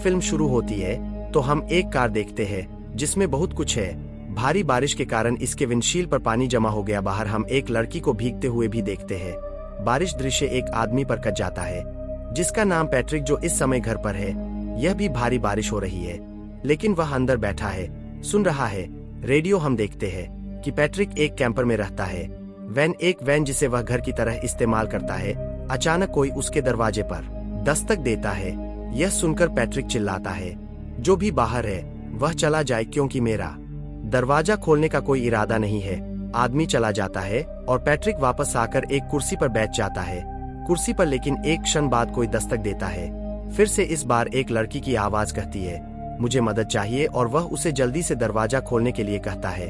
Film शुरू होती है तो हम एक कार देखते हैं जिसमें बहुत कुछ है। भारी बारिश के कारण इसके विंडशील्ड पर पानी जमा हो गया। बाहर हम एक लड़की को भीगते हुए भी देखते हैं। बारिश दृश्य एक आदमी पर कट जाता है जिसका नाम पैट्रिक, जो इस समय घर पर है। यह भी भारी बारिश हो रही है लेकिन वह अंदर बैठा है, सुन रहा है रेडियो। हम देखते हैं कि पैट्रिक एक कैंपर में रहता है। एक वैन जिसे वह घर की तरह इस्तेमाल करता है। अचानक कोई उसके दरवाजे पर दस्तक देता है। यह सुनकर पैट्रिक चिल्लाता है, जो भी बाहर है वह चला जाए क्योंकि मेरा दरवाजा खोलने का कोई इरादा नहीं है। आदमी चला जाता है और पैट्रिक वापस आकर एक कुर्सी पर बैठ जाता है। कुर्सी पर लेकिन एक क्षण बाद कोई दस्तक देता है। फिर से इस बार एक लड़की की आवाज कहती है, मुझे मदद चाहिए, और वह उसे जल्दी से दरवाजा खोलने के लिए कहता है।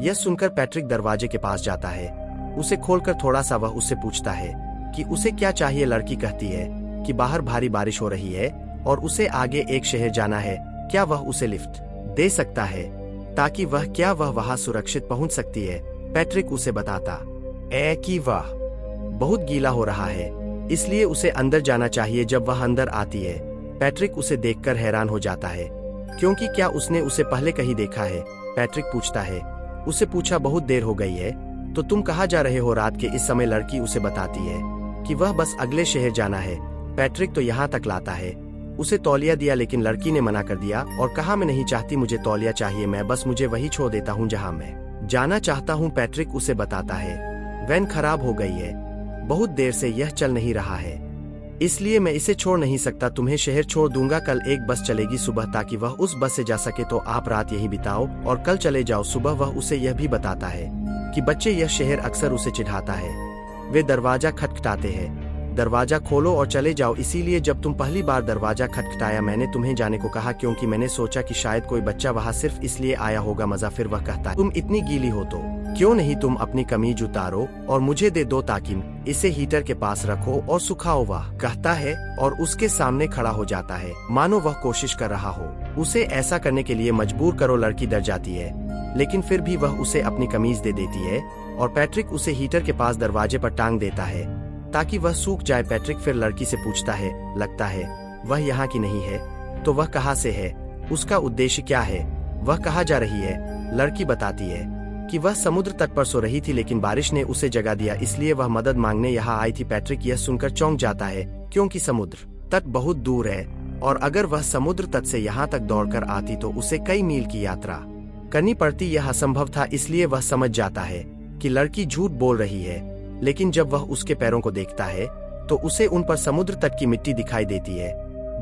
यह सुनकर पैट्रिक दरवाजे के पास जाता है। उसे खोलकर थोड़ा सा वह उससे पूछता है कि उसे क्या चाहिए। लड़की कहती है कि बाहर भारी बारिश हो रही है और उसे आगे एक शहर जाना है। क्या वह उसे लिफ्ट दे सकता है ताकि वह वहां सुरक्षित पहुंच सकती है। पैट्रिक उसे बताता है कि वह बहुत गीला हो रहा है, इसलिए उसे अंदर जाना चाहिए। जब वह अंदर आती है, पैट्रिक उसे देखकर हैरान हो जाता है क्योंकि क्या उसने उसे पहले कहीं देखा है। पैट्रिक पूछता है, उसे पूछा बहुत देर हो गई है तो तुम कहाँ जा रहे हो रात के इस समय। लड़की उसे बताती है कि वह बस अगले शहर जाना है। पैट्रिक तो यहाँ तक लाता है। उसे तौलिया दिया लेकिन लड़की ने मना कर दिया और कहा, मैं नहीं चाहती मुझे तौलिया चाहिए, मैं बस मुझे वही छोड़ देता हूँ जहाँ मैं जाना चाहता हूँ। पैट्रिक उसे बताता है वैन खराब हो गई है, बहुत देर से यह चल नहीं रहा है, इसलिए मैं इसे छोड़ नहीं सकता। तुम्हें शहर छोड़ दूंगा, कल एक बस चलेगी सुबह ताकि वह उस बस से जा सके, तो आप रात यही बिताओ और कल चले जाओ सुबह। वह उसे यह भी बताता है कि बच्चे यह शहर अक्सर उसे चिढ़ाता है। वे दरवाजा खटखटाते हैं, दरवाजा खोलो और चले जाओ। इसीलिए जब तुम पहली बार दरवाजा खटखटाया मैंने तुम्हें जाने को कहा क्योंकि मैंने सोचा कि शायद कोई बच्चा वहां सिर्फ इसलिए आया होगा मजा। फिर वह कहता है, तुम इतनी गीली हो तो क्यों नहीं तुम अपनी कमीज उतारो और मुझे दे दो ताकि इसे हीटर के पास रखो और सुखाओ। वह कहता है और उसके सामने खड़ा हो जाता है मानो वह कोशिश कर रहा हो उसे ऐसा करने के लिए मजबूर करो। लड़की डर जाती है लेकिन फिर भी वह उसे अपनी कमीज दे देती है और पैट्रिक उसे हीटर के पास दरवाजे पर टांग देता है ताकि वह सूख जाए। पैट्रिक फिर लड़की से पूछता है, लगता है वह यहाँ की नहीं है, तो वह कहाँ से है, उसका उद्देश्य क्या है, वह कहाँ जा रही है। लड़की बताती है कि वह समुद्र तट पर सो रही थी लेकिन बारिश ने उसे जगा दिया, इसलिए वह मदद मांगने यहाँ आई थी। पैट्रिक यह सुनकर चौंक जाता है क्योंकि समुद्र तट बहुत दूर है और अगर वह समुद्र तट से यहाँ तक दौड़कर आती तो उसे कई मील की यात्रा करनी पड़ती। यह असंभव था, इसलिए वह समझ जाता है कि लड़की झूठ बोल रही है। लेकिन जब वह उसके पैरों को देखता है तो उसे उन पर समुद्र तट की मिट्टी दिखाई देती है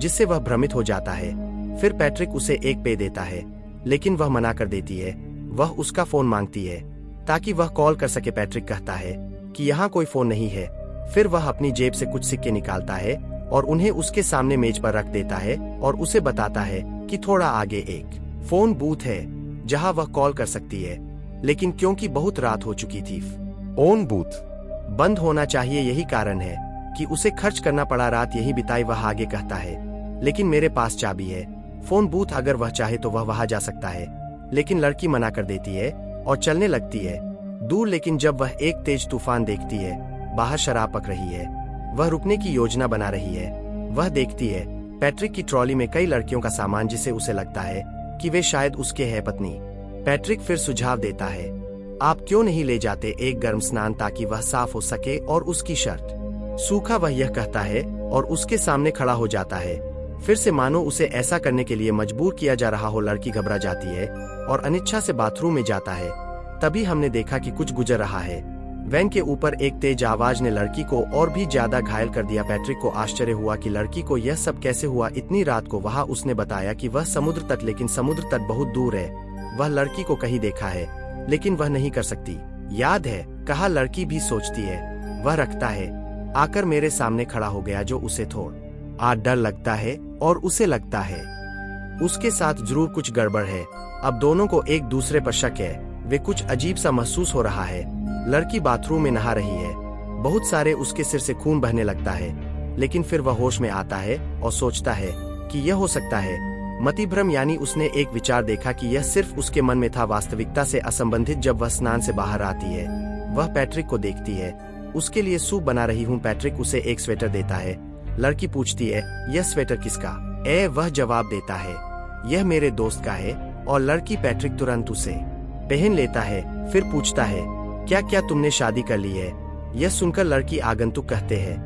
जिससे वह भ्रमित हो जाता है। फिर पैट्रिक उसे एक पे देता है लेकिन वह मना कर देती है। वह उसका फोन मांगती है ताकि वह कॉल कर सके। पैट्रिक कहता है कि यहाँ कोई फोन नहीं है। फिर वह अपनी जेब से कुछ सिक्के निकालता है और उन्हें उसके सामने मेज पर रख देता है और उसे बताता है कि थोड़ा आगे एक फोन बूथ है जहाँ वह कॉल कर सकती है। लेकिन क्योंकि बहुत रात हो चुकी थी, फोन बूथ बंद होना चाहिए, यही कारण है कि उसे खर्च करना पड़ा। रात यही बिताई। वह आगे कहता है, लेकिन मेरे पास चाबी है फोन बूथ, अगर वह चाहे तो वह वहां जा सकता है। लेकिन लड़की मना कर देती है और चलने लगती है दूर। लेकिन जब वह एक तेज तूफान देखती है, बाहर शराब पक रही है, वह रुकने की योजना बना रही है। वह देखती है पैट्रिक की ट्रॉली में कई लड़कियों का सामान जिसे उसे लगता है कि वे शायद उसके है पत्नी। पैट्रिक फिर सुझाव देता है, आप क्यों नहीं ले जाते एक गर्म स्नान ताकि वह साफ हो सके और उसकी शर्ट सूखा। वह यह कहता है और उसके सामने खड़ा हो जाता है, फिर से मानो उसे ऐसा करने के लिए मजबूर किया जा रहा हो। लड़की घबरा जाती है और अनिच्छा से बाथरूम में जाता है। तभी हमने देखा कि कुछ गुजर रहा है। वैन के ऊपर एक तेज आवाज ने लड़की को और भी ज्यादा घायल कर दिया। पैट्रिक को आश्चर्य हुआ कि लड़की को यह सब कैसे हुआ इतनी रात को। वहां उसने बताया कि वह समुद्र तट, लेकिन समुद्र तट बहुत दूर है। वह लड़की को कहीं देखा है लेकिन वह नहीं कर सकती। याद है कहा, लड़की भी सोचती है। वह रखता है आकर मेरे सामने खड़ा हो गया जो उसे थोड़ा डर लगता है और उसे लगता है उसके साथ जरूर कुछ गड़बड़ है। अब दोनों को एक दूसरे पर शक है। वे कुछ अजीब सा महसूस हो रहा है। लड़की बाथरूम में नहा रही है, बहुत सारे उसके सिर से खून बहने लगता है। लेकिन फिर वह होश में आता है और सोचता है कि यह हो सकता है मतिभ्रम, यानी उसने एक विचार देखा कि यह सिर्फ उसके मन में था, वास्तविकता से असंबंधित। जब वह स्नान से बाहर आती है, वह पैट्रिक को देखती है, उसके लिए सूप बना रही हूँ। पैट्रिक उसे एक स्वेटर देता है। लड़की पूछती है, यह स्वेटर किसका वह जवाब देता है, यह मेरे दोस्त का है, और लड़की पैट्रिक तुरंत उसे पहन लेता है। फिर पूछता है, क्या क्या तुमने शादी कर ली है? यह सुनकर लड़की आगंतुक कहते हैं,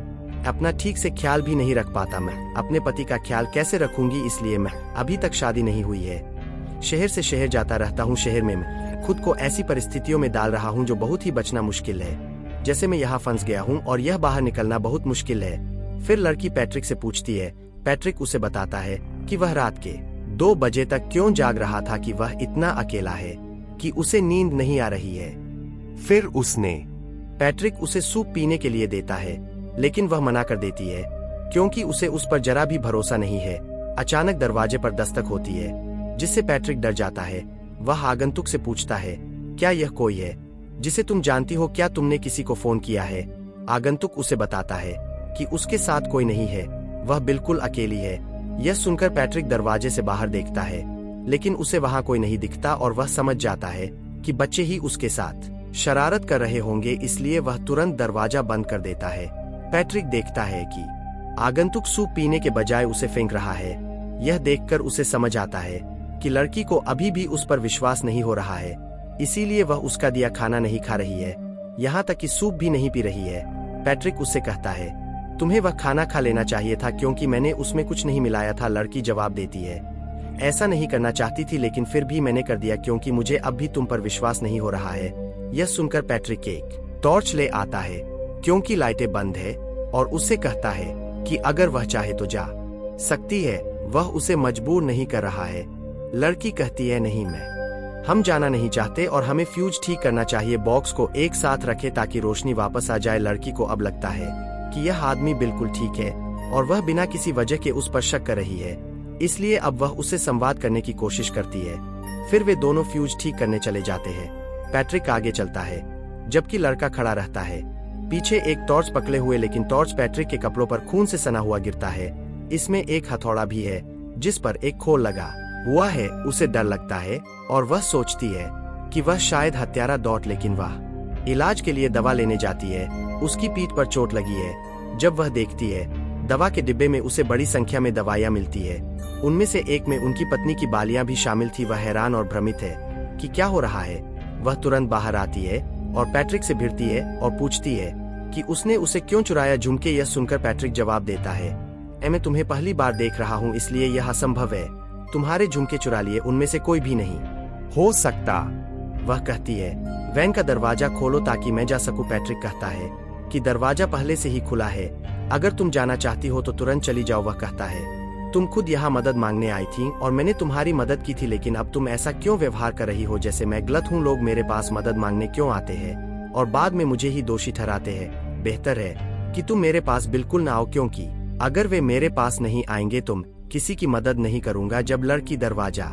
अपना ठीक से ख्याल भी नहीं रख पाता मैं, अपने पति का ख्याल कैसे रखूंगी, इसलिए मैं अभी तक शादी नहीं हुई है। शहर से शहर जाता रहता हूँ, शहर में मैं खुद को ऐसी परिस्थितियों में डाल रहा हूँ जो बहुत ही बचना मुश्किल है। जैसे मैं यहाँ फंस गया हूँ और यह बाहर निकलना बहुत मुश्किल है। फिर लड़की पैट्रिक से पूछती है। पैट्रिक उसे बताता है कि वह रात के 2 बजे तक क्यों जाग रहा था, कि वह इतना अकेला है कि उसे नींद नहीं आ रही है। फिर पैट्रिक उसे सूप पीने के लिए देता है, लेकिन वह मना कर देती है क्योंकि उसे उस पर जरा भी भरोसा नहीं है। अचानक दरवाजे पर दस्तक होती है, जिससे पैट्रिक डर जाता है। वह आगंतुक से पूछता है, क्या यह कोई है जिसे तुम जानती हो? क्या तुमने किसी को फोन किया है? आगंतुक उसे बताता है कि उसके साथ कोई नहीं है, वह बिल्कुल अकेली है। यह सुनकर पैट्रिक दरवाजे से बाहर देखता है, लेकिन उसे वहां कोई नहीं दिखता और वह समझ जाता है कि बच्चे ही उसके साथ शरारत कर रहे होंगे, इसलिए वह तुरंत दरवाजा बंद कर देता है। पैट्रिक देखता है कि आगंतुक सूप पीने के बजाय उसे फेंक रहा है। यह देखकर उसे समझ आता है कि लड़की को अभी भी उस पर विश्वास नहीं हो रहा है, इसीलिए वह उसका दिया खाना नहीं खा रही है, यहाँ तक कि सूप भी नहीं पी रही है। पैट्रिक उससे कहता है, तुम्हें वह खाना खा लेना चाहिए था, क्योंकि मैंने उसमें कुछ नहीं मिलाया था। लड़की जवाब देती है, ऐसा नहीं करना चाहती थी, लेकिन फिर भी मैंने कर दिया, क्योंकि मुझे अब भी तुम पर विश्वास नहीं हो रहा है। यह सुनकर पैट्रिक एक टॉर्च ले आता है, क्योंकि लाइटें बंद है, और उससे कहता है कि अगर वह चाहे तो जा सकती है, वह उसे मजबूर नहीं कर रहा है। लड़की कहती है, नहीं, हम जाना नहीं चाहते और हमें फ्यूज ठीक करना चाहिए। बॉक्स को एक साथ रखे ताकि रोशनी वापस आ जाए। लड़की को अब लगता है कि यह आदमी बिल्कुल ठीक है और वह बिना किसी वजह के उस पर शक कर रही है, इसलिए अब वह उससे संवाद करने की कोशिश करती है। फिर वे दोनों फ्यूज ठीक करने चले जाते हैं। पैट्रिक आगे चलता है, जबकि लड़का खड़ा रहता है, पीछे एक टॉर्च पकड़े हुए, लेकिन टॉर्च पैट्रिक के कपड़ों पर खून से सना हुआ गिरता है। इसमें एक हथौड़ा भी है, जिस पर एक खोल लगा हुआ है। उसे डर लगता है और वह सोचती है कि वह शायद हत्यारा दौड़, लेकिन वह इलाज के लिए दवा लेने जाती है। उसकी पीठ पर चोट लगी है। जब वह देखती है दवा के डिब्बे में उसे बड़ी संख्या में दवाइयां मिलती है, उनमें से एक में उनकी पत्नी की बालियां भी शामिल थी। वह हैरान और भ्रमित है कि क्या हो रहा है। वह तुरंत बाहर आती है और पैट्रिक से भिड़ती है और पूछती है कि उसने उसे क्यों चुराया झुमके। यह सुनकर पैट्रिक जवाब देता है, मैं तुम्हें पहली बार देख रहा हूँ, इसलिए यह असंभव है। तुम्हारे झुमके चुरा लिए उनमें से कोई भी नहीं हो सकता। वह कहती है, वैन का दरवाजा खोलो ताकि मैं जा सकूं। पैट्रिक कहता है कि दरवाजा पहले से ही खुला है, अगर तुम जाना चाहती हो तो तुरंत चली जाओ। वह कहता है, तुम खुद यहाँ मदद मांगने आई थी और मैंने तुम्हारी मदद की थी, लेकिन अब तुम ऐसा क्यों व्यवहार कर रही हो जैसे मैं गलत हूँ? लोग मेरे पास मदद मांगने क्यों आते हैं और बाद में मुझे ही दोषी ठहराते हैं? बेहतर है कि तुम मेरे पास बिल्कुल ना आओ, क्योंकि अगर वे मेरे पास नहीं आएंगे तुम किसी की मदद नहीं करूंगा। जब लड़की दरवाजा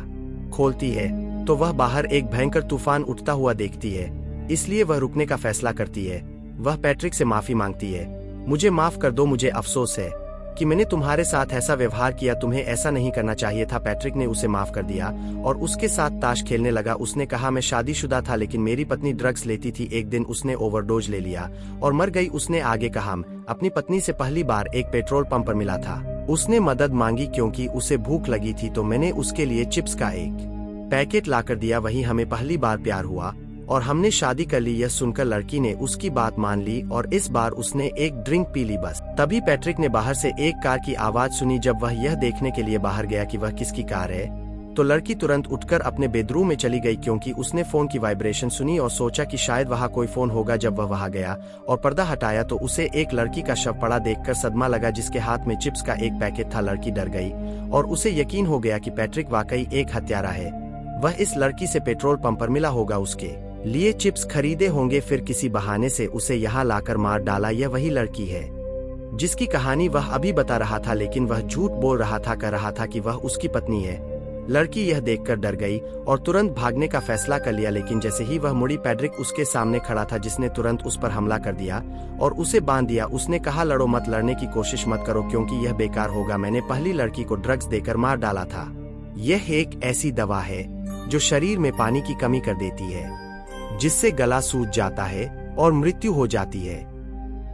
खोलती है तो वह बाहर एक भयंकर तूफान उठता हुआ देखती है, इसलिए वह रुकने का फैसला करती है। वह पैट्रिक से माफी मांगती है, मुझे माफ कर दो, मुझे अफसोस है कि मैंने तुम्हारे साथ ऐसा व्यवहार किया, तुम्हें ऐसा नहीं करना चाहिए था। पैट्रिक ने उसे माफ कर दिया और उसके साथ ताश खेलने लगा। उसने कहा, मैं शादीशुदा था, लेकिन मेरी पत्नी ड्रग्स लेती थी। एक दिन उसने ओवरडोज ले लिया और मर गई। उसने आगे कहा, अपनी पत्नी से पहली बार एक पेट्रोल पंप पर मिला था। उसने मदद मांगी क्योंकि उसे भूख लगी थी, तो मैंने उसके लिए चिप्स का एक पैकेट लाकर दिया। वही हमें पहली बार प्यार हुआ और हमने शादी कर ली। यह सुनकर लड़की ने उसकी बात मान ली और इस बार उसने एक ड्रिंक पी ली। बस तभी पैट्रिक ने बाहर से एक कार की आवाज सुनी। जब वह यह देखने के लिए बाहर गया कि वह किसकी कार है, तो लड़की तुरंत उठकर अपने बेडरूम में चली गई, क्योंकि उसने फोन की वाइब्रेशन सुनी और सोचा कि शायद वहाँ कोई फोन होगा। जब वह वहां गया और पर्दा हटाया तो उसे एक लड़की का शव पड़ा देखकर सदमा लगा, जिसके हाथ में चिप्स का एक पैकेट था। लड़की डर गई और उसे यकीन हो गया कि पैट्रिक वाकई एक हत्यारा है। वह इस लड़की से पेट्रोल पंप पर मिला होगा, उसके लिए चिप्स खरीदे होंगे, फिर किसी बहाने से उसे यहाँ लाकर मार डाला। यह वही लड़की है जिसकी कहानी वह अभी बता रहा था, लेकिन वह झूठ बोल रहा था, कह रहा था कि वह उसकी पत्नी है। लड़की यह देखकर डर गई और तुरंत भागने का फैसला कर लिया, लेकिन जैसे ही वह मुड़ी, पैट्रिक उसके सामने खड़ा था, जिसने तुरंत उस पर हमला कर दिया और उसे बांध दिया। उसने कहा, लड़ो मत, लड़ने की कोशिश मत करो, क्योंकि यह बेकार होगा। मैंने पहली लड़की को ड्रग्स देकर मार डाला था। यह एक ऐसी दवा है जो शरीर में पानी की कमी कर देती है, जिससे गला सूज जाता है और मृत्यु हो जाती है।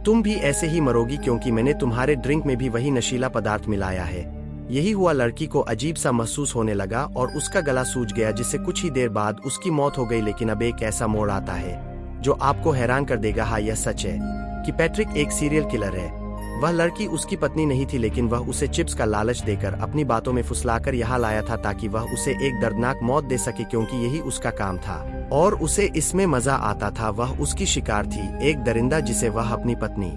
तुम भी ऐसे ही मरोगी, क्योंकि मैंने तुम्हारे ड्रिंक में भी वही नशीला पदार्थ मिलाया है। यही हुआ, लड़की को अजीब सा महसूस होने लगा और उसका गला सूज गया, जिससे कुछ ही देर बाद उसकी मौत हो गई। लेकिन अब एक ऐसा मोड़ आता है जो आपको हैरान कर देगा। हाँ, यह सच है कि पैट्रिक एक सीरियल किलर है। वह लड़की उसकी पत्नी नहीं थी, लेकिन वह उसे चिप्स का लालच देकर अपनी बातों में फुसलाकर यहाँ लाया था ताकि वह उसे एक दर्दनाक मौत दे सके, क्योंकि यही उसका काम था और उसे इसमें मजा आता था। वह उसकी शिकार थी, एक दरिंदा जिसे वह अपनी पत्नी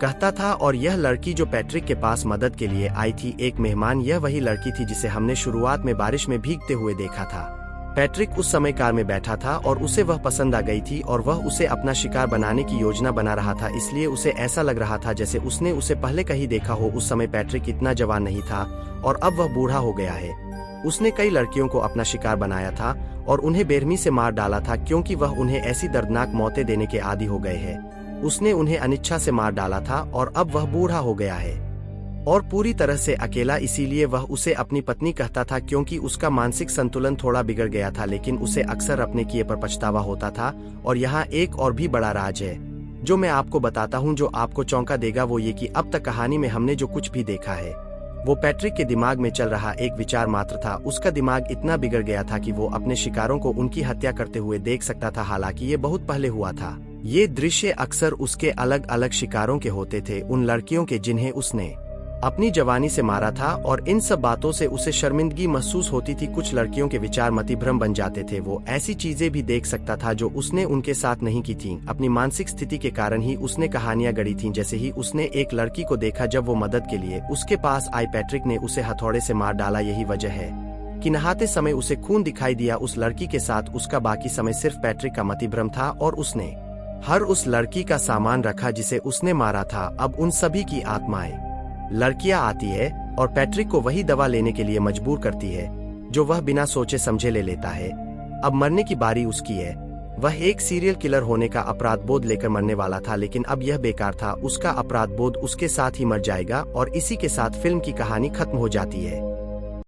कहता था। और यह लड़की जो पैट्रिक के पास मदद के लिए आई थी, एक मेहमान, यह वही लड़की थी जिसे हमने शुरुआत में बारिश में भीगते हुए देखा था। पैट्रिक उस समय कार में बैठा था और उसे वह पसंद आ गई थी और वह उसे अपना शिकार बनाने की योजना बना रहा था। इसलिए उसे ऐसा लग रहा था जैसे उसने उसे पहले कहीं देखा हो। उस समय पैट्रिक इतना जवान नहीं था और अब वह बूढ़ा हो गया है। उसने कई लड़कियों को अपना शिकार बनाया था और उन्हें बेरहमी से मार डाला था, क्योंकि वह उन्हें ऐसी दर्दनाक मौतें देने के आदी हो गए हैं। उसने उन्हें अनिच्छा से मार डाला था और अब वह बूढ़ा हो गया है और पूरी तरह से अकेला। इसीलिए वह उसे अपनी पत्नी कहता था, क्योंकि उसका मानसिक संतुलन थोड़ा बिगड़ गया था। लेकिन उसे अक्सर अपने किए पर पछतावा होता था। और यहाँ एक और भी बड़ा राज है जो मैं आपको बताता हूँ, जो आपको चौंका देगा। वो ये कि अब तक कहानी में हमने जो कुछ भी देखा है वो पैट्रिक के दिमाग में चल रहा एक विचार मात्र था। उसका दिमाग इतना बिगड़ गया था कि वो अपने शिकारों को उनकी हत्या करते हुए देख सकता था। हालांकि ये बहुत पहले हुआ था। ये दृश्य अक्सर उसके अलग अलग शिकारों के होते थे, उन लड़कियों के जिन्हें उसने अपनी जवानी से मारा था। और इन सब बातों से उसे शर्मिंदगी महसूस होती थी। कुछ लड़कियों के विचार मतिभ्रम बन जाते थे। वो ऐसी चीजें भी देख सकता था जो उसने उनके साथ नहीं की थीं। अपनी मानसिक स्थिति के कारण ही उसने कहानियां गढ़ी थीं। जैसे ही उसने एक लड़की को देखा जब वो मदद के लिए उसके पास आई, पैट्रिक ने उसे हथौड़े से मार डाला। यही वजह है कि नहाते समय उसे खून दिखाई दिया। उस लड़की के साथ उसका बाकी समय सिर्फ पैट्रिक का मतिभ्रम था और उसने हर उस लड़की का सामान रखा जिसे उसने मारा था। अब उन सभी की आत्माएं लड़कियां आती है और पैट्रिक को वही दवा लेने के लिए मजबूर करती है जो वह बिना सोचे समझे ले लेता है। अब मरने की बारी उसकी है। वह एक सीरियल किलर होने का अपराध बोध लेकर मरने वाला था, लेकिन अब यह बेकार था। उसका अपराध बोध उसके साथ ही मर जाएगा और इसी के साथ फिल्म की कहानी खत्म हो जाती है।